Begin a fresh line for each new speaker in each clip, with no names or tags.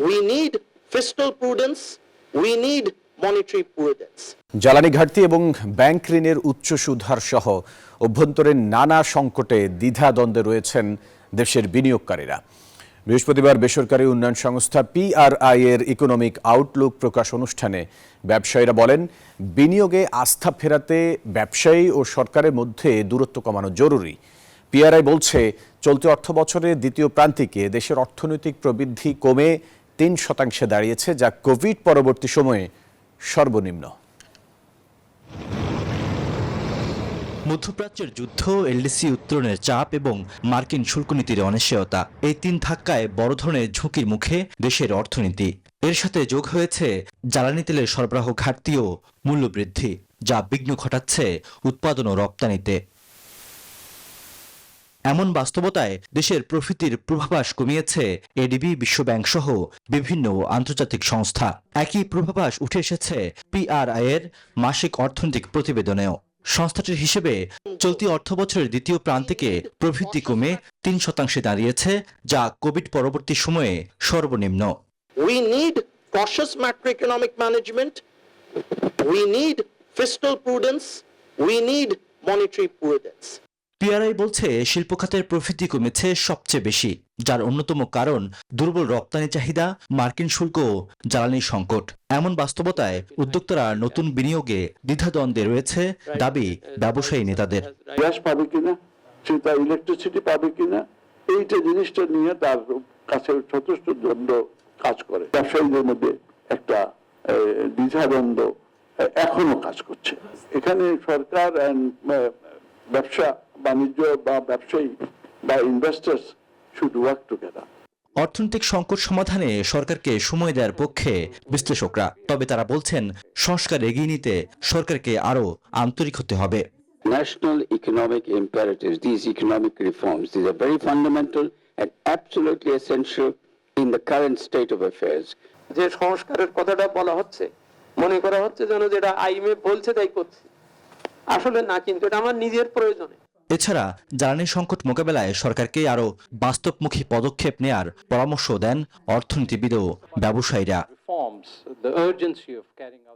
We need fiscal prudence. We need monetary prudence.
জ্বালানি ঘাটতি এবং ব্যাংক ঋণের উচ্চ সুদহার সহ অভ্যন্তরীণ নানা সংকটে দ্বিধাদ্বন্দ্বে রয়েছেন দেশের বিনিয়োগকারীরা। বৃহস্পতিবার বেসরকারি উন্নয়ন সংস্থা PRI এর ইকোনমিক আউটলুক প্রকাশ অনুষ্ঠানে ব্যবসায়ীরা বলেন, বিনিয়োগে আস্থা ফেরাতে ব্যবসায়ী ও সরকারের মধ্যে দূরত্ব কমানো জরুরি। PRI বলছে, চলতি অর্থবছরের দ্বিতীয় প্রান্তিকে দেশের অর্থনৈতিক প্রবৃদ্ধি কমে 3% দাঁড়িয়েছে, যা কোভিড পরবর্তী সময়ে সর্বনিম্ন।
মধ্যপ্রাচ্যের যুদ্ধ, এলডিসি উত্তরণের চাপ এবং মার্কিন শুল্ক নীতির অনিশ্চয়তা, এই 3 ধাক্কায় বড় ধরনের ঝুঁকির মুখে দেশের অর্থনীতি। এর সাথে যোগ হয়েছে জ্বালানি তেলের সরবরাহ ঘাটতি ও মূল্যবৃদ্ধি, যা বিঘ্ন ঘটাচ্ছে উৎপাদন ও রপ্তানিতে। এমন বাস্তবতায় দেশের প্রবৃদ্ধির পূর্বাভাস কমিয়েছে এডিবি, বিশ্বব্যাংক সহ বিভিন্ন আন্তর্জাতিক সংস্থা। একই পূর্বাভাস উঠে এসেছে PRI এর মাসিক অর্থনৈতিক প্রতিবেদনেও। সংস্থাটির হিসেবে চলতি অর্থবছরের দ্বিতীয় প্রান্তিকে প্রবৃদ্ধি কমে 3% দাঁড়িয়েছে, যা কোভিড পরবর্তী সময়ে সর্বনিম্ন।
We need cautious macroeconomic management. We need fiscal prudence. We need monetary prudence.
PRI বলছে, শিল্প খাতের প্রবৃদ্ধি কমেছে সবচেয়ে বেশি, যার অন্যতম কারণ দুর্বল রপ্তানি চাহিদা, মার্কিন শুল্ক ও জ্বালানি সংকট। এমন বাস্তবতায় উদ্যোক্তারা নতুন বিনিয়োগে দ্বিধাদ্বন্দ্বে রয়েছে, দাবি ব্যবসায়ী নেতাদের।
গ্যাস পাবে কিনা, সে তার ইলেকট্রিসিটি পাবে কিনা, এইটা জিনিসটা নিয়ে তার কাছে যথেষ্ট দ্বন্দ্ব কাজ করে। ব্যবসায়ীদের মধ্যে একটা দ্বিধাদ্বন্দ্ব এখনো কাজ করছে। এখানে সরকার ব্যবসা বাণিজ্য বা ব্যবসায়ী বা ইনভেস্টার্স শুড ওয়ার্ক টুগেদার।
অর্থনৈতিক সংকট সমাধানে সরকারকে সময় দেওয়ার পক্ষে বিশ্লেষকরা, তবে তারা বলছেন, সংস্কার এগিয়ে নিতে সরকারকে আরো আন্তরিক হতে হবে।
National economic imperatives, these economic reforms, these are very fundamental and absolutely essential in the current state of affairs.
যে সংস্কারের কথাটা বলা হচ্ছে, মনে করা হচ্ছে যেন যেটা IMF বলছে তাই করছে, আসলে না, কিন্তু এটা আমার নিজের প্রয়োজনে।
এছাড়া জ্বালানি সংকট মোকাবেলায় সরকারকে আরো বাস্তবমুখী পদক্ষেপ নেয়ার পরামর্শ দেন অর্থনীতিবিদ ও ব্যবসায়ীরা।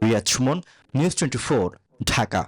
রিয়াদ সুমন, নিউজ 24, ঢাকা।